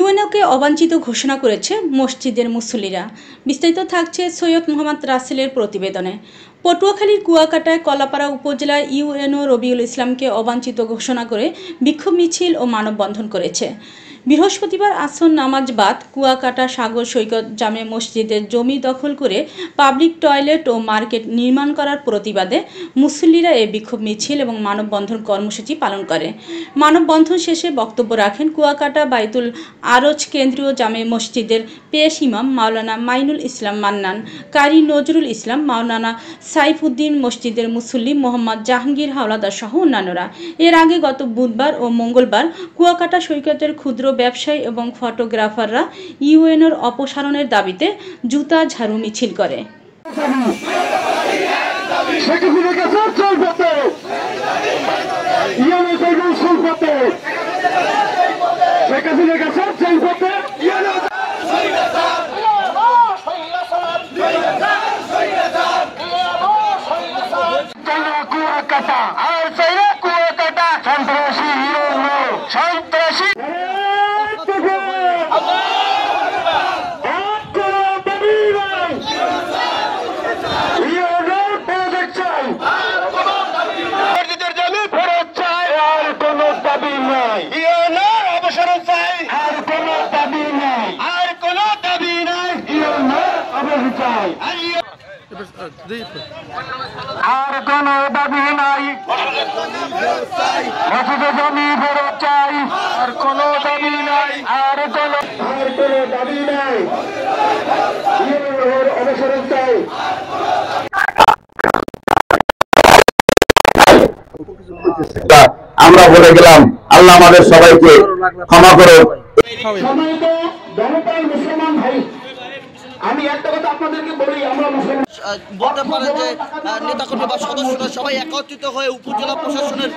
ইউএনওকে অবাঞ্ছিত ঘোষণা করেছে মসজিদের মুসল্লিরা। বিস্তারিত থাকছে সৈয়দ মোহাম্মদ রাসেলের প্রতিবেদনে। পটুয়াখালীর কুয়াকাটায় কলাপাড়া উপজেলায় ইউএনও রবিউল ইসলামকে অবাঞ্ছিত ঘোষণা করে বিক্ষোভ মিছিল ও মানববন্ধন করেছে। বৃহস্পতিবার আসর নামাজ বাদ কুয়াকাটা সাগর সৈকত জামে মসজিদের জমি দখল করে পাবলিক টয়লেট ও মার্কেট নির্মাণ করার প্রতিবাদে মুসল্লিরা এই বিক্ষোভ মিছিল এবং মানববন্ধন কর্মসূচি পালন করে। মানববন্ধন শেষে বক্তব্য রাখেন কুয়াকাটা বাইতুল আরজ কেন্দ্রীয় জামে মসজিদের পেশ ইমাম মাওলানা মাইনুল ইসলাম মান্নান, কারি নজরুল ইসলাম, মাওলানা সাইফুদ্দিন, মসজিদের মুসল্লি মোহাম্মদ জাহাঙ্গীর হাওলাদার সহ অন্যান্যরা। এর আগে গত বুধবার ও মঙ্গলবার কুয়াকাটা সৈকতের ক্ষুদ্র ব্যবসায়ী এবং ফটোগ্রাফাররা ইউএনওর অপসারণের দাবিতে জুতা ঝাড়ু মিছিল করে। আর কোন দাবি নাই, জমি ফেরত চাই, আর কোন দাবি নাই, আর কোন দাবি নাই, অবসর চাই। আমরা বলে গেলাম, আল্লাহ আমাদের সবাইকে ক্ষমা করো। মুসলমান ভাই, আমি একটা কথা আপনাদেরকে বলি, আমরা বলতে পারেন যে নেতাকর্মী বা সদস্যরা সবাই একত্রিত হয়ে উপজেলা প্রশাসনের